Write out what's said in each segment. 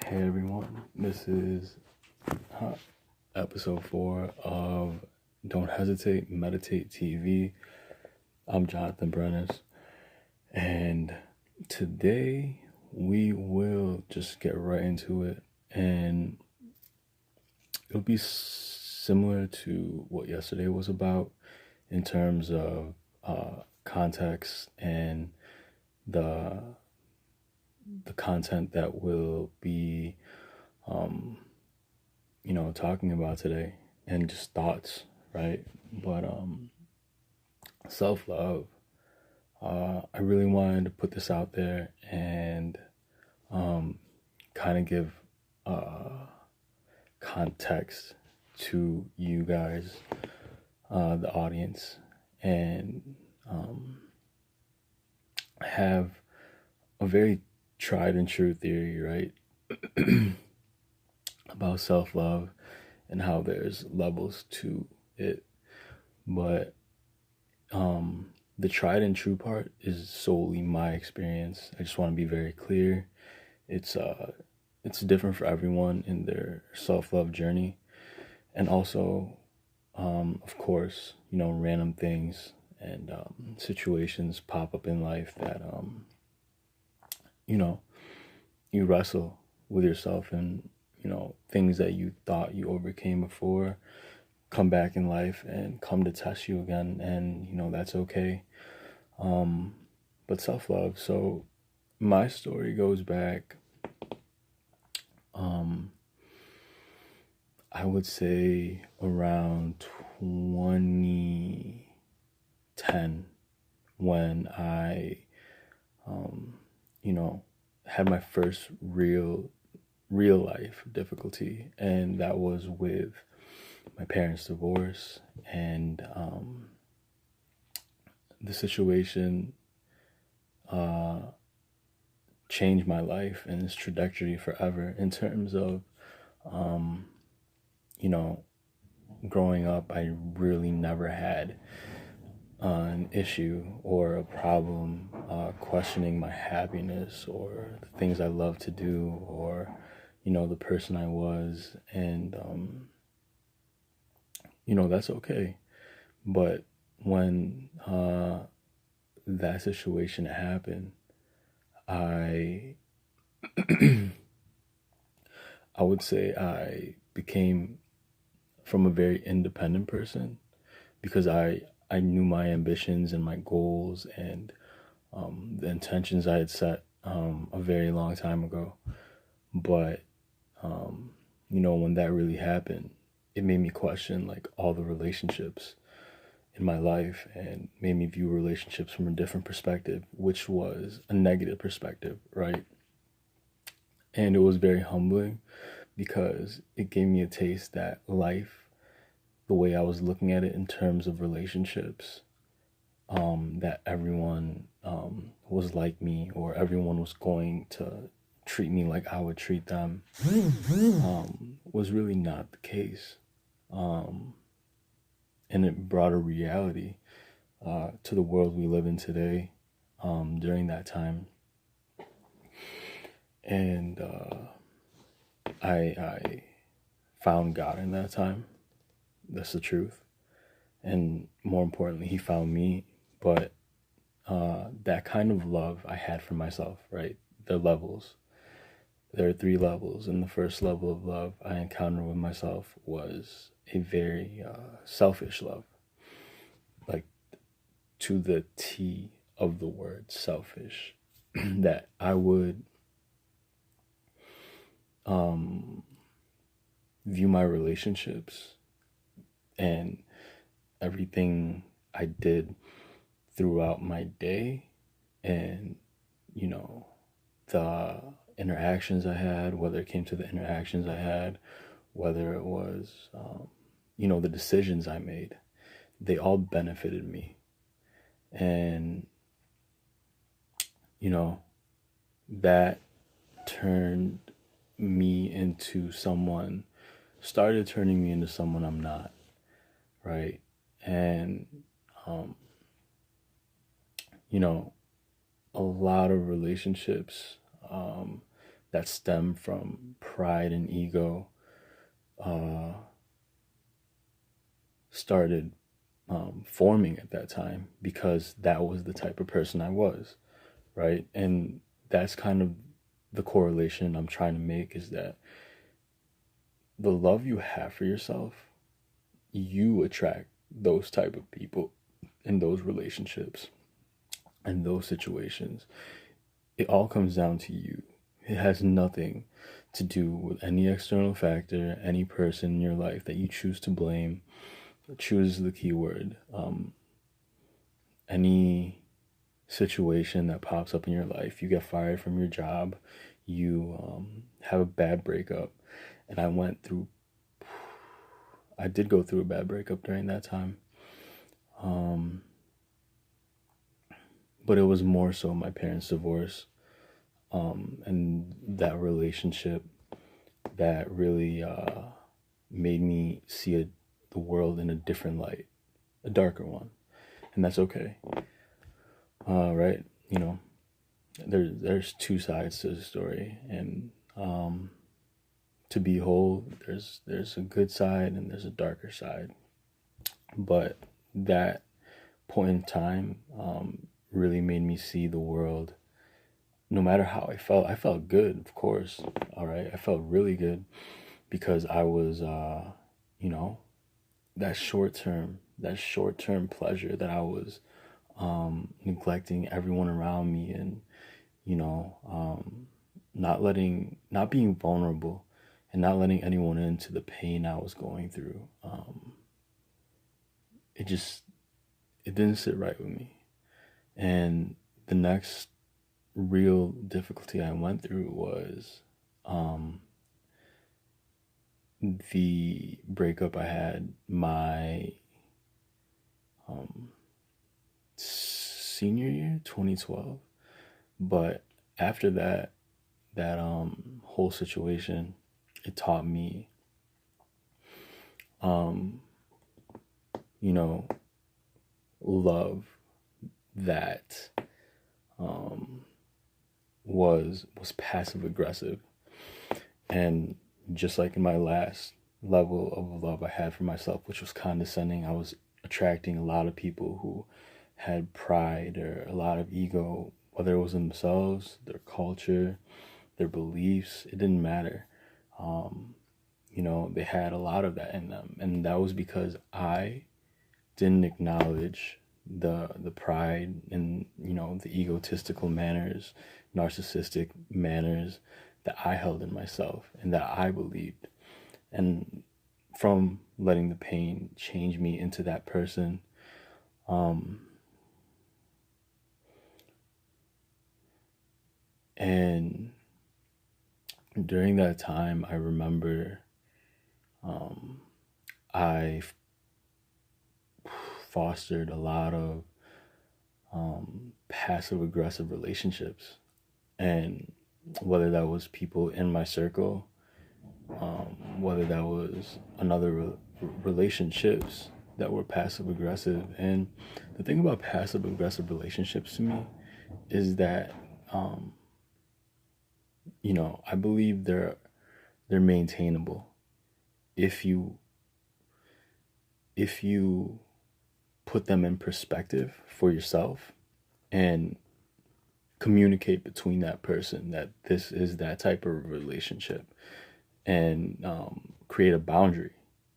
Hey everyone, this is uh, episode 4 of Don't Hesitate, Meditate TV. I'm Jonathan Brennis, and today we will just get right into it, and it'll be similar to what yesterday was about in terms of context and the content that we'll be talking about today, and just thoughts, right? But self-love, I really wanted to put this out there and kind of give context to you guys, the audience, and have a very tried and true theory, right? About self-love and how there's levels to it. But the tried and true part is solely my experience. I just want to be very clear. It's different for everyone in their self-love journey. And also, of course, random things and situations pop up in life that, you wrestle with yourself, and, things that you thought you overcame before come back in life and come to test you again. And, that's okay. But self-love. So my story goes back, I would say around 2010, when I, had my first real life difficulty, and that was with my parents' divorce. And the situation changed my life and its trajectory forever in terms of, growing up. I really never had an issue or a problem questioning my happiness or the things I love to do, or, the person I was. And, that's okay. But when that situation happened, I would say I became from a very independent person, because I knew my ambitions and my goals and the intentions I had set a very long time ago. But when that really happened, it made me question like all the relationships in my life, and made me view relationships from a different perspective, which was a negative perspective, right? And it was very humbling, because it gave me a taste that life, the way I was looking at it in terms of relationships, that everyone was like me, or everyone was going to treat me like I would treat them, was really not the case. And it brought a reality to the world we live in today during that time. And I found God in that time. That's the truth. And more importantly, he found me. But that kind of love I had for myself, right? The levels. There are 3 levels. And the first level of love I encountered with myself was a very selfish love. Like, to the T of the word selfish. That I would view my relationships and everything I did throughout my day, and the interactions I had, whether it came to the interactions I had, whether it was the decisions I made, they all benefited me. And that turned me into someone, started turning me into someone I'm not, right? And a lot of relationships that stem from pride and ego uh, started forming at that time, because that was the type of person I was, right? And that's kind of the correlation I'm trying to make, is that the love you have for yourself, you attract those type of people in those relationships and those situations. It all comes down to you. It has nothing to do with any external factor, any person in your life that you choose to blame. Choose is the key word. Any situation that pops up in your life, you get fired from your job, you have a bad breakup. And I did go through a bad breakup during that time. But it was more so my parents' divorce, and that relationship that really made me see the world in a different light, a darker one. And that's okay. Right? You know, there's two sides to the story, and to be whole, there's a good side and there's a darker side. But that point in time really made me see the world. No matter how I felt good, of course. All right, I felt really good because I was, you know, that short term pleasure that I was neglecting everyone around me, and you know, not being vulnerable, and not letting anyone into the pain I was going through. It just it didn't sit right with me. And the next real difficulty I went through was the breakup I had my senior year, 2012. But after that whole situation, it taught me, you know, love that was passive aggressive. And just like in my last level of love I had for myself, which was condescending, I was attracting a lot of people who had pride or a lot of ego, whether it was in themselves, their culture, their beliefs. It didn't matter. You know, they had a lot of that in them, and that was because I didn't acknowledge the pride and, you know, the egotistical manners, narcissistic manners that I held in myself and that I believed. And from letting the pain change me into that person, and during that time, I remember I fostered a lot of passive aggressive relationships. And whether that was people in my circle, whether that was another relationships that were passive aggressive. And the thing about passive aggressive relationships to me is that, you know, I believe they're maintainable if you put them in perspective for yourself and communicate between that person that this is that type of relationship, and create a boundary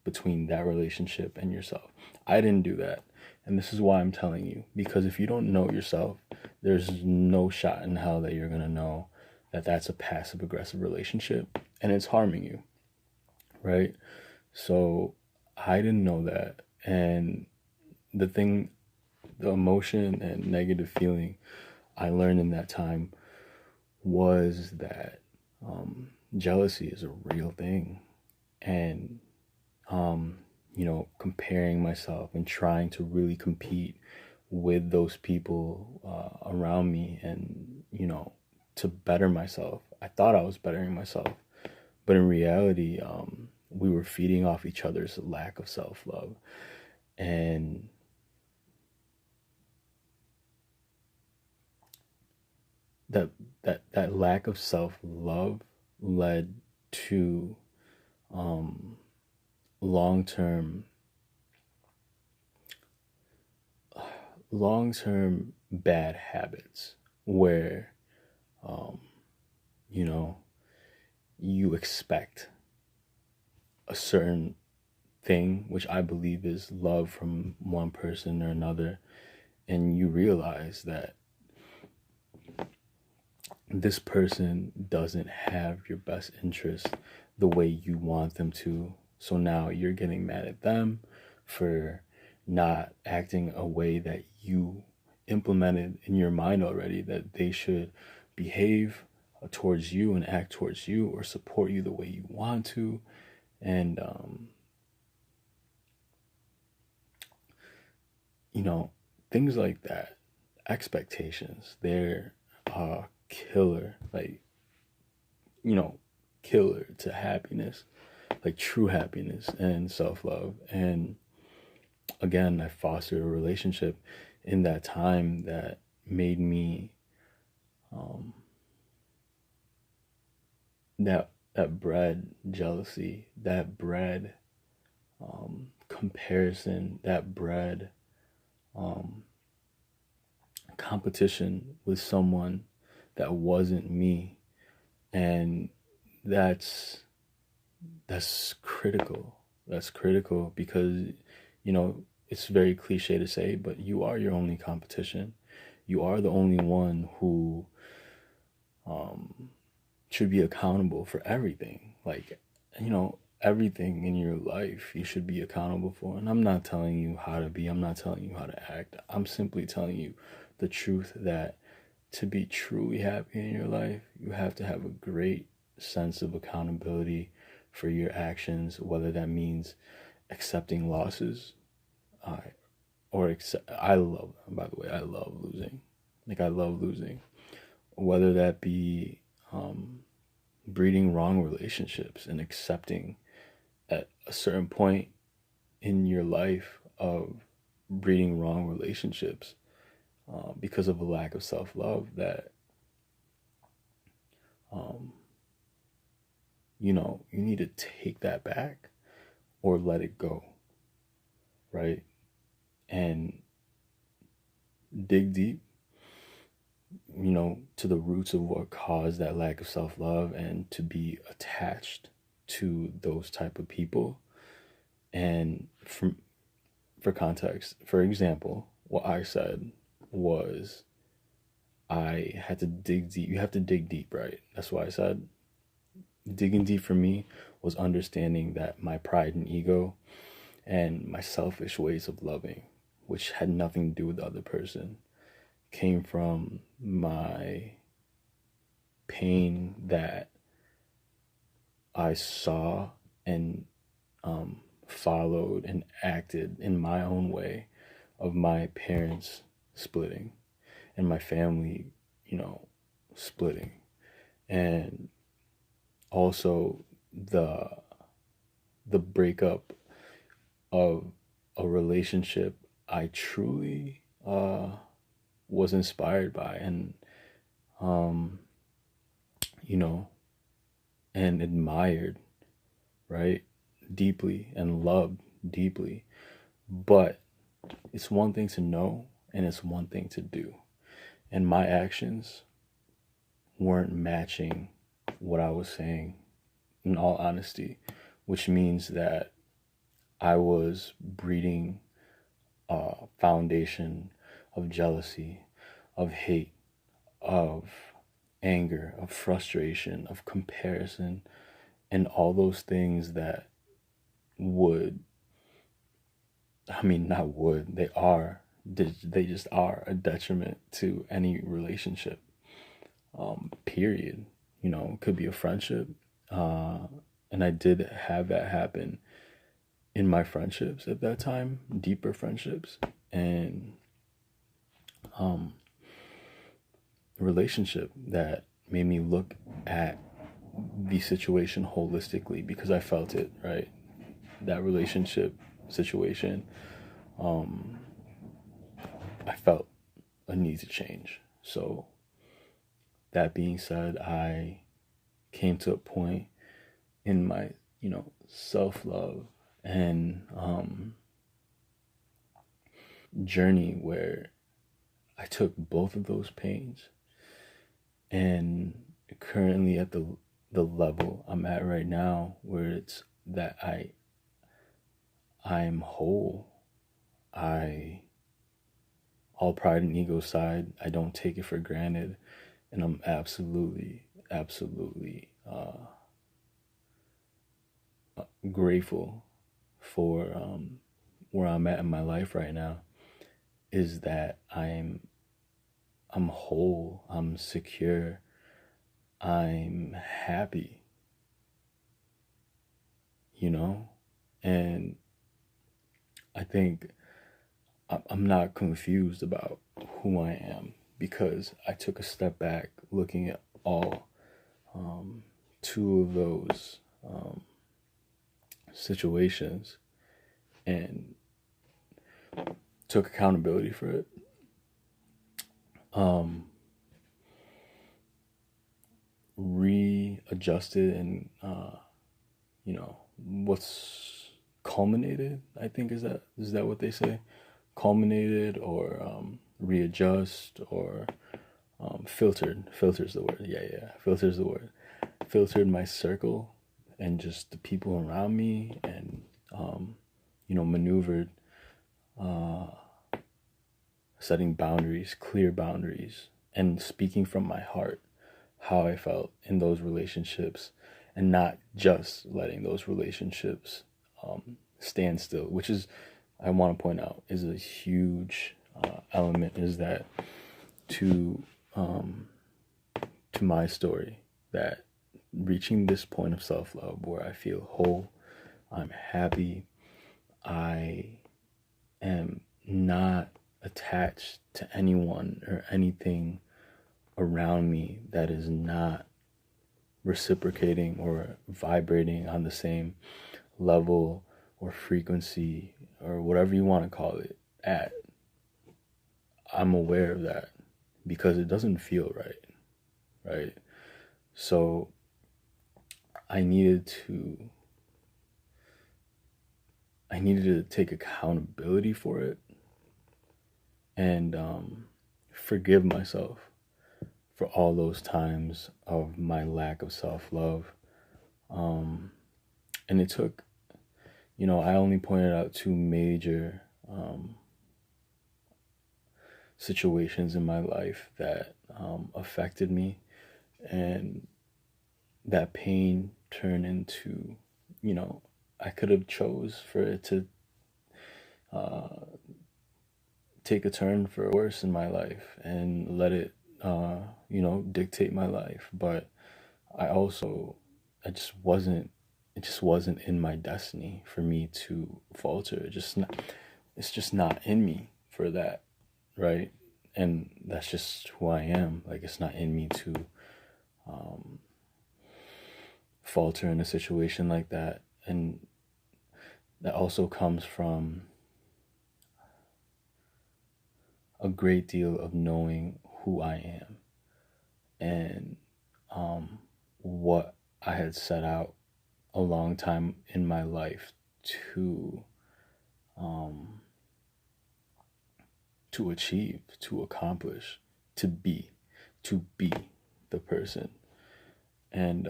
between that relationship and yourself. I didn't do that. And this is why I'm telling you, because if you don't know yourself, there's no shot in hell that you're going to know that that's a passive aggressive relationship and it's harming you, right? So I didn't know that. And the emotion and negative feeling I learned in that time was that jealousy is a real thing. And, you know, comparing myself and trying to really compete with those people around me, and, you know, to better myself. I thought I was bettering myself, but in reality, we were feeding off each other's lack of self love. And that that lack of self-love led to um long-term long-term bad habits where um you know you expect a certain thing, which I believe is love from one person or another, and you realize that this person doesn't have your best interest the way you want them to. So now you're getting mad at them for not acting a way that you implemented in your mind already that they should behave towards you and act towards you or support you the way you want to. And, you know, things like that, expectations, they're killer, like, you know, killer to happiness, like true happiness and self love. And again, I fostered a relationship in that time that made me um, that bred jealousy, that bred comparison, that bred um, competition with someone that wasn't me. And that's that's critical. That's critical because, you know, it's very cliche to say, but you are your only competition. You are the only one who um, should be accountable for everything. Like, you know, everything in your life you should be accountable for. And I'm not telling you how to be, I'm not telling you how to act. I'm simply telling you the truth that to be truly happy in your life, you have to have a great sense of accountability for your actions, whether that means accepting losses, uh, I love, by the way, I love losing. Like, I love losing. Whether that be breeding wrong relationships and accepting at a certain point in your life of breeding wrong relationships because of a lack of self love that um, you know, you need to take that back or let it go, right? And dig deep, you know, to the roots of what caused that lack of self love and to be attached to those type of people. And for context, for example, what I said was I had to dig deep. You have to dig deep, right? That's why I said digging deep for me was understanding that my pride and ego and my selfish ways of loving, which had nothing to do with the other person, came from my pain that I saw and followed and acted in my own way of my parents splitting and my family, you know, splitting. And also the breakup of a relationship I truly was inspired by and um, you know, and admired, right? Deeply and loved deeply. But it's one thing to know and it's one thing to do. And my actions weren't matching what I was saying, in all honesty, which means that I was breeding a foundation of jealousy, of hate, of anger, of frustration, of comparison, and all those things that would, I mean, not would, they just are a detriment to any relationship, period. You know, it could be a friendship. Uh, and I did have that happen in my friendships at that time, deeper friendships, and um, a relationship that made me look at the situation holistically because I felt it, right? That relationship situation, um, I felt a need to change. So that being said, I came to a point in my, self-love and journey where I took both of those pains, and currently at the level I'm at right now, where it's that I'm whole. I All pride and ego aside, I don't take it for granted, and I'm absolutely, absolutely grateful for where I'm at in my life right now. Is that I'm whole, I'm secure, I'm happy, you know? And I think I'm not confused about who I am because I took a step back looking at all two of those situations and took accountability for it. Readjusted and what's culminated, I think, is that what they say, culminated, or readjust, or filter's the word, yeah, filter's the word, filtered my circle and just the people around me, and maneuvered, setting boundaries, clear boundaries, and speaking from my heart how I felt in those relationships, and not just letting those relationships stand still, which is, I want to point out, is a huge element, is that to my story, that reaching this point of self-love where I feel whole, I'm happy, I am not attached to anyone or anything around me that is not reciprocating or vibrating on the same level or frequency or whatever you want to call it at. I'm aware of that because it doesn't feel right? So I needed to take accountability for it, and forgive myself for all those times of my lack of self-love. And it took, I only pointed out two major situations in my life that affected me, and that pain turned into, I could have chose for it to take a turn for worse in my life and let it, dictate my life. But I also, it just wasn't in my destiny for me to falter. It's just not in me for that, right? And that's just who I am. Like, it's not in me to falter in a situation like that. And that also comes from a great deal of knowing who I am, and what I had set out a long time in my life to achieve, to accomplish, to be the person. And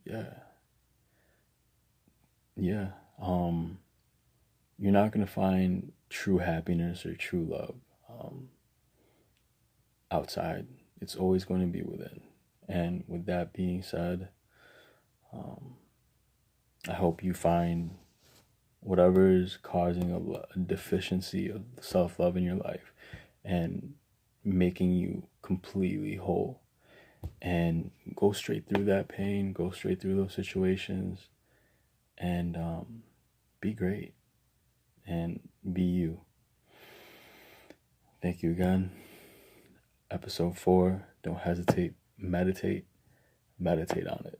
yeah, yeah. You're not gonna find true happiness or true love outside. It's always going to be within. And with that being said, I hope you find whatever is causing a deficiency of self-love in your life and making you completely whole, and go straight through that pain, go straight through those situations, and be great and be you. Thank you again. Episode 4. Don't hesitate. Meditate on it.